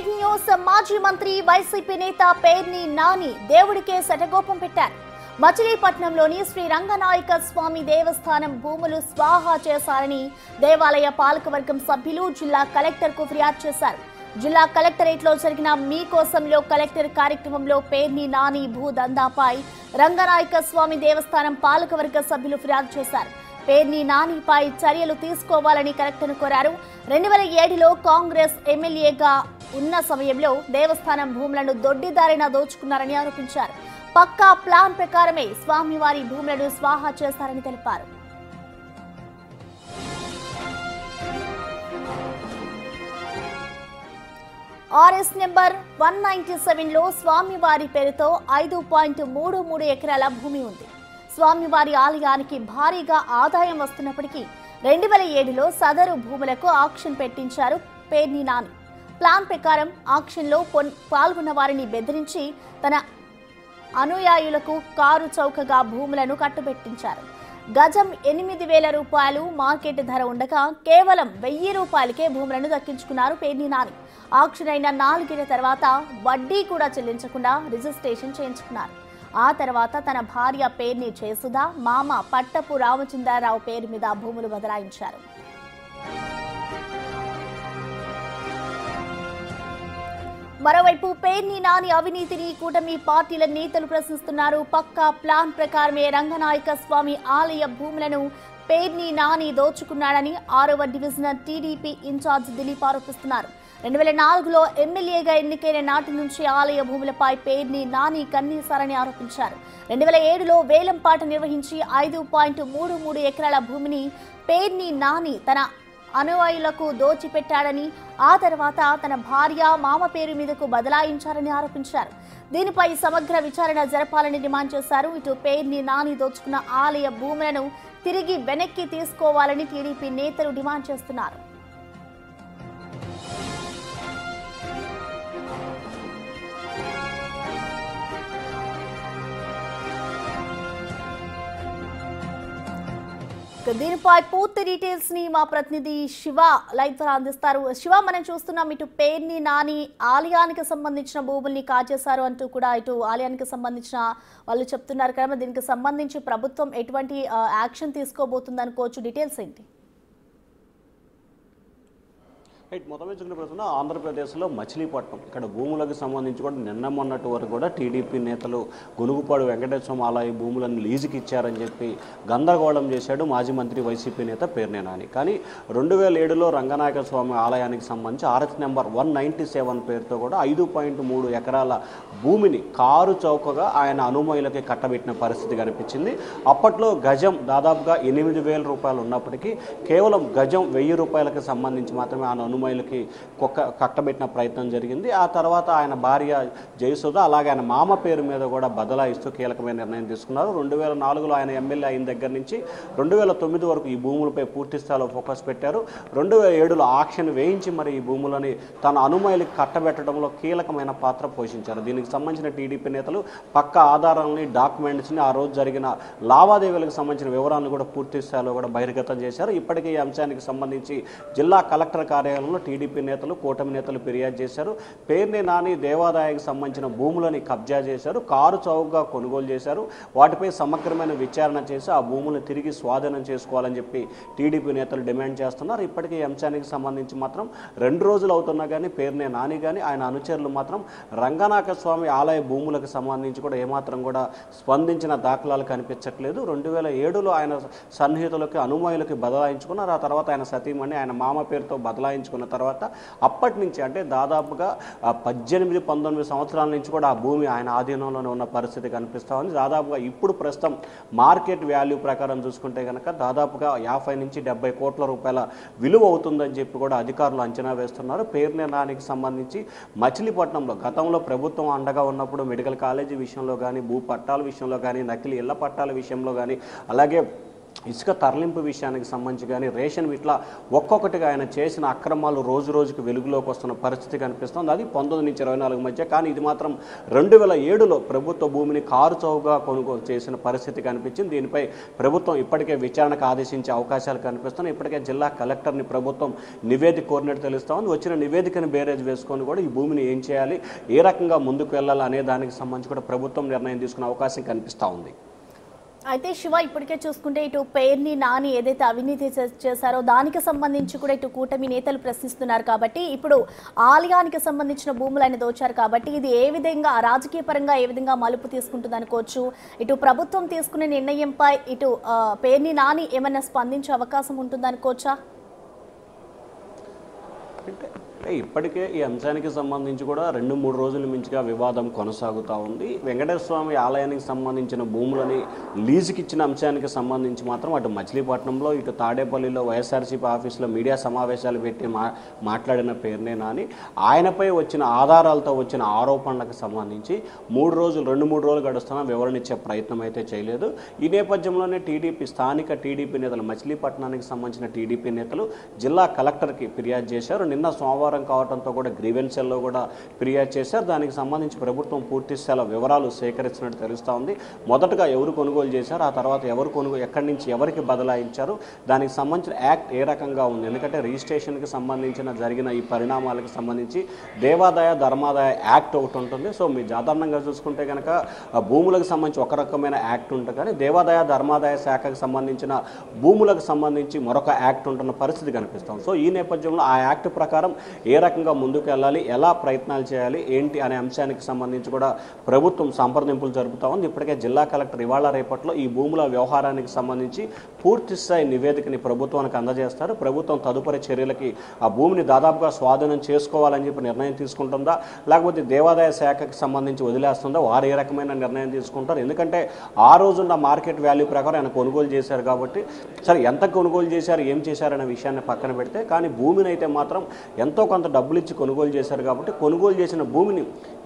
Break news. మాజీ మంత్రి YCP నేత పేర్ని నాని దేవుడికే శటగోపం పెట్టారు. మచిలీపట్నంలోని శ్రీ రంగనాయక స్వామి దేవస్థానం భూములు స్వాహా చేశారని దేవాలయ పాలకవర్గం సభ్యులు జిల్లా కలెక్టర్కు ఫిర్యాదు చేశారు. జిల్లా కలెక్టరేట్లో జరిగిన మీకోసంలో కలెక్టర్ కార్యక్రమంలో పేర్ని నాని భూదందాపై రంగనాయక స్వామి దేవస్థానం పాలకవర్గ సభ్యులు ఫిర్యాదు చేశారు. పేర్ని నానిపై చర్యలు తీసుకోవాలని కలెక్టర్ను కోరారు. 2007లో కాంగ్రెస్ ఎమ్మెల్యేగా ఉన్న సమయంలో దేవస్థానం భూములను దొడ్డిదారిన దోచుకున్నారని ఆరోపించారు. పక్కా ప్లాన్ ప్రకారమే స్వామివారి భూములను స్వాహా చేశారని తెలిపారు. ఆర్ఎస్ నెంబర్ 197లో స్వామివారి పేరుతో 5.33 ఎకరాల భూమి ఉంది. స్వామివారి ఆలయానికి భారీగా ఆదాయం వస్తున్నప్పటికీ 2007లో సదరు భూములకు ఆక్షన్ పెట్టించారు పేర్ని నాని. ప్లాన్ ప్రకారం ఆక్షన్లో పాల్గొన్న వారిని బెదిరించి తన అనుయాయులకు కారు చౌకగా భూములను కట్టుబెట్టించారు. గజం 8,000 రూపాయలు మార్కెట్ ధర ఉండగా కేవలం 1,000 రూపాయలకే భూములను దక్కించుకున్నారు పేర్ని నాని. ఆక్షన్ అయిన 4 ఏళ్ల తర్వాత వడ్డీ కూడా చెల్లించకుండా రిజిస్ట్రేషన్ చేయించుకున్నారు. ఆ తర్వాత తన భార్య పేర్ని జయసుధ, మామ పట్టపు రామచంద్రరావు పేరు మీద భూములు బదలాయించారు. మరోవైపు పేర్ని నాని అవినీతిని కూటమి పార్టీల నేతలు ప్రశ్నిస్తున్నారు. పక్కా ప్లాన్ ప్రకారమే రంగనాయక స్వామి ఆలయ భూములను పేర్ని నాని దోచుకున్నాడని 6వ డివిజనల్ టీడీపీ ఇన్ఛార్జ్ దిలీప్ ఆరోపిస్తున్నారు. 2004లో ఎమ్మెల్యేగా ఎన్నికైన నాటి నుంచి ఆలయ భూములపై పేర్ని నాని కన్నేశారని ఆరోపించారు. 2007లో వేలంపాట నిర్వహించి 5.33 ఎకరాల భూమిని పేర్ని నాని తన అనుయాయులకు దోచిపెట్టాడని, ఆ తర్వాత తన భార్య, మామ పేరు మీదకు బదలాయించారని ఆరోపించారు. దీనిపై సమగ్ర విచారణ జరపాలని డిమాండ్ చేశారు. ఇటు పేర్ని నాని దోచుకున్న ఆలయ భూములను తిరిగి వెనక్కి తీసుకోవాలని టీడీపీ నేతలు డిమాండ్ చేస్తున్నారు. దీనిపై పూర్తి డీటెయిల్స్ ని మా ప్రతినిధి శివ లైవ్ ద్వారా అందిస్తారు. శివ, మనం చూస్తున్నాం ఇటు పేర్ని నాని ఆలయానికి సంబంధించిన భూముల్ని కాజేశారు అంటూ కూడా ఇటు ఆలయానికి సంబంధించిన వాళ్ళు చెప్తున్నారు కదా, దీనికి సంబంధించి ప్రభుత్వం ఎటువంటి యాక్షన్ తీసుకోబోతుంది అనుకోవచ్చు, డీటెయిల్స్ ఏంటి? మొదటి చూసిన ప్రశ్న ఆంధ్రప్రదేశ్లో మచిలీపట్నం ఇక్కడ భూములకు సంబంధించి కూడా నిన్న మొన్నటి వరకు కూడా టీడీపీ నేతలు గునుగుపాడు వెంకటేశ్వర ఆలయ భూములను లీజుకి ఇచ్చారని చెప్పి గందరగోళం చేశాడు మాజీ మంత్రి వైసీపీ నేత పేర్ని నాని. కానీ 2007లో రంగనాయక స్వామి ఆలయానికి సంబంధించి ఆర్ఎస్ నెంబర్ 197 పేరుతో కూడా 5.3 ఎకరాల భూమిని కారు చౌకగా ఆయన అనుమతులకి కట్టబెట్టిన పరిస్థితి కనిపించింది. అప్పట్లో గజం దాదాపుగా 8,000 రూపాయలు ఉన్నప్పటికీ కేవలం గజం 1,000 రూపాయలకి సంబంధించి మాత్రమే ఆయన అనుమతులకి కట్టబెట్టిన ప్రయత్నం జరిగింది. ఆ తర్వాత ఆయన భార్య జయసుధ అలాగే ఆయన మామ పేరు మీద కూడా బదలాయిస్తూ కీలకమైన నిర్ణయం తీసుకున్నారు. 2004లో ఆయన ఎమ్మెల్యే అయిన దగ్గర నుంచి 2009 వరకు ఈ భూములపై పూర్తి స్థాయిలో ఫోకస్ పెట్టారు. 2007లో ఆక్షన్ వేయించి మరి ఈ భూములని తన అనుమతులకి కట్టబెట్టడంలో కీలకమైన పాత్ర పోషించారు. దీనికి సంబంధించిన టీడీపీ నేతలు పక్క ఆధారాలని, డాక్యుమెంట్స్ని, ఆ రోజు జరిగిన లావాదేవీలకు సంబంధించిన వివరాలను కూడా పూర్తి స్థాయిలో కూడా బహిర్గతం చేశారు. ఇప్పటికే ఈ అంశానికి సంబంధించి జిల్లా కలెక్టర్ కార్యాలయంలో టీడీపీ నేతలు, కూటమి నేతలు ఫిర్యాదు చేశారు. పేర్ని నాని దేవాదాయానికి సంబంధించిన భూములని కబ్జా చేశారు, కారు చౌకగా కొనుగోలు చేశారు, వాటిపై సమగ్రమైన విచారణ చేసి ఆ భూములను తిరిగి స్వాధీనం చేసుకోవాలని చెప్పి టీడీపీ నేతలు డిమాండ్ చేస్తున్నారు. ఇప్పటికీ ఈ అంశానికి సంబంధించి మాత్రం 2 రోజులు అవుతున్నా కానీ పేర్ని నాని కానీ ఆయన అనుచరులు మాత్రం రంగనాయక స్వామి ఆలయ భూములకు సంబంధించి కూడా ఏమాత్రం కూడా స్పందించిన దాఖలాలు కనిపించట్లేదు. 2007లో ఆయన సన్నిహితులకి, అనుమతులకి బదలాయించుకున్నారు. ఆ తర్వాత ఆయన సతీమణి, ఆయన మామ పేరుతో బదలాయించుకున్న తర్వాత అప్పటి నుంచి అంటే దాదాపుగా 18-19 సంవత్సరాల నుంచి కూడా ఆ భూమి ఆయన ఆధీనంలోనే ఉన్న పరిస్థితి కనిపిస్తూ ఉంది. దాదాపుగా ఇప్పుడు ప్రస్తుతం మార్కెట్ వాల్యూ ప్రకారం చూసుకుంటే కనుక దాదాపుగా 50 నుంచి 70 కోట్ల రూపాయల విలువ అవుతుందని చెప్పి కూడా అధికారులు అంచనా వేస్తున్నారు. పేర్ని నానికి సంబంధించి మచిలీపట్నంలో గతంలో ప్రభుత్వం అండగా ఉన్నప్పుడు మెడికల్ కాలేజీ విషయంలో కానీ, భూ పట్టాల విషయంలో కానీ, నకిలీ ఇళ్ల పట్టాల విషయంలో కానీ, అలాగే ఇసుక తరలింపు విషయానికి సంబంధించి కానీ రేషన్ ఇట్లా ఒక్కొక్కటిగా ఆయన చేసిన అక్రమాలు రోజు రోజుకి వెలుగులోకి వస్తున్న పరిస్థితి కనిపిస్తుంది. అది 19 నుంచి 24 మధ్య. కానీ ఇది మాత్రం 2007లో ప్రభుత్వ భూమిని కారు చౌకగా కొనుగోలు చేసిన పరిస్థితి కనిపించింది. దీనిపై ప్రభుత్వం ఇప్పటికే విచారణకు ఆదేశించే అవకాశాలు కనిపిస్తున్నాయి. ఇప్పటికే జిల్లా కలెక్టర్ని ప్రభుత్వం నివేదిక కోరినట్టు తెలుస్తూ ఉంది. వచ్చిన నివేదికను బేరేజ్ వేసుకొని కూడా ఈ భూమిని ఏం చేయాలి, ఏ రకంగా ముందుకు వెళ్ళాలి అనే దానికి సంబంధించి కూడా ప్రభుత్వం నిర్ణయం తీసుకునే అవకాశం కనిపిస్తూ ఉంది. అయితే శివ, ఇప్పటికే చూసుకుంటే ఇటు పేర్ని నాని ఏదైతే అవినీతి చేశారో దానికి సంబంధించి కూడా ఇటు కూటమి నేతలు ప్రశ్నిస్తున్నారు. కాబట్టి ఇప్పుడు ఆలయానికి సంబంధించిన భూములు ఆయన దోచారు. కాబట్టి ఇది ఏ విధంగా రాజకీయ పరంగా ఏ విధంగా మలుపు తీసుకుంటుంది అనుకోవచ్చు? ఇటు ప్రభుత్వం తీసుకునే నిర్ణయంపై ఇటు పేర్ని నాని ఏమైనా స్పందించే అవకాశం ఉంటుంది అనుకోవచ్చా? ఇప్పటికే ఈ అంశానికి సంబంధించి కూడా 2-3 రోజుల మించిగా వివాదం కొనసాగుతూ ఉంది. వెంకటేశ్వర స్వామి ఆలయానికి సంబంధించిన భూములని లీజుకి ఇచ్చిన అంశానికి సంబంధించి మాత్రం అటు మచిలీపట్నంలో ఇటు తాడేపల్లిలో వైఎస్ఆర్సీపీ ఆఫీసులో మీడియా సమావేశాలు పెట్టి మాట్లాడిన పేరునే నాని ఆయనపై వచ్చిన ఆధారాలతో వచ్చిన ఆరోపణలకు సంబంధించి 2-3 రోజులు గడుస్తున్నా వివరణ ఇచ్చే ప్రయత్నం అయితే చేయలేదు. ఈ నేపథ్యంలోనే స్థానిక టీడీపీ నేతలు మచిలీపట్నానికి సంబంధించిన టీడీపీ నేతలు జిల్లా కలెక్టర్కి ఫిర్యాదు చేశారు. నిన్న సోమవారం కావడంతో కూడా గ్రీవెన్స్ సెల్లో కూడా ఫిర్యాదు చేశారు. దానికి సంబంధించి ప్రభుత్వం పూర్తి స్థాయిలో వివరాలు సేకరిస్తున్నట్టు తెలుస్తూ ఉంది. మొదటగా ఎవరు కొనుగోలు చేశారు, ఆ తర్వాత ఎక్కడి నుంచి ఎవరికి బదలాయించారు, దానికి సంబంధించిన యాక్ట్ ఏ రకంగా ఉంది. ఎందుకంటే రిజిస్ట్రేషన్కి సంబంధించిన జరిగిన ఈ పరిణామాలకు సంబంధించి దేవాదాయ ధర్మాదాయ యాక్ట్ ఒకటి ఉంటుంది. సో మీరు సాధారణంగా చూసుకుంటే కనుక భూములకు సంబంధించి ఒక రకమైన యాక్ట్ ఉంటుంది, కానీ దేవాదాయ ధర్మాదాయ శాఖకు సంబంధించిన భూములకు సంబంధించి మరొక యాక్ట్ ఉంటున్న పరిస్థితి కనిపిస్తుంది. సో ఈ నేపథ్యంలో ఆ యాక్ట్ ప్రకారం ఏ రకంగా ముందుకు వెళ్ళాలి, ఎలా ప్రయత్నాలు చేయాలి, ఏంటి అనే అంశానికి సంబంధించి కూడా ప్రభుత్వం సంప్రదింపులు జరుపుతూ ఉంది. ఇప్పటికే జిల్లా కలెక్టర్ ఇవాళ రేపట్లో ఈ భూముల వ్యవహారానికి సంబంధించి పూర్తి స్థాయి నివేదికని ప్రభుత్వానికి అందజేస్తారు. ప్రభుత్వం తదుపరి చర్యలకి ఆ భూమిని దాదాపుగా స్వాధీనం చేసుకోవాలని చెప్పి నిర్ణయం తీసుకుంటుందా, లేకపోతే దేవాదాయ శాఖకి సంబంధించి వదిలేస్తుందా, వారు ఏ రకమైన నిర్ణయం తీసుకుంటారు. ఎందుకంటే ఆ రోజున్న మార్కెట్ వాల్యూ ప్రకారం ఆయన కొనుగోలు చేశారు. కాబట్టి సరే ఎంత కొనుగోలు చేశారు, ఏం చేశారనే విషయాన్ని పక్కన పెడితే, కానీ భూమిని అయితే మాత్రం ఎంతో కొంత డబ్బులు ఇచ్చి కొనుగోలు చేశారు. కాబట్టి కొనుగోలు చేసిన భూమిని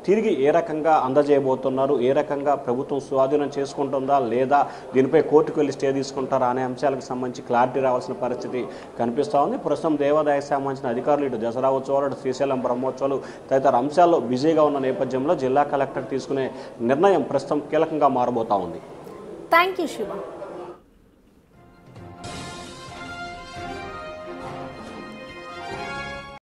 తిరిగి ఏ రకంగా అందజేయబోతున్నారు, ఏ రకంగా ప్రభుత్వం స్వాధీనం చేసుకుంటుందా లేదా దీనిపై కోర్టుకు వెళ్ళి స్టే తీసుకుంటారా అనే అంశాలకు సంబంధించి క్లారిటీ రావాల్సిన పరిస్థితి కనిపిస్తూ ఉంది. ప్రస్తుతం దేవాదాయ సంబంధించిన అధికారులు ఇటు దసరా ఉత్సవాలు, ఇటు శ్రీశైలం బ్రహ్మోత్సవాలు తదితర అంశాల్లో బిజీగా ఉన్న నేపథ్యంలో జిల్లా కలెక్టర్ తీసుకునే నిర్ణయం ప్రస్తుతం కీలకంగా మారబోతా ఉంది. Thank you Shiva.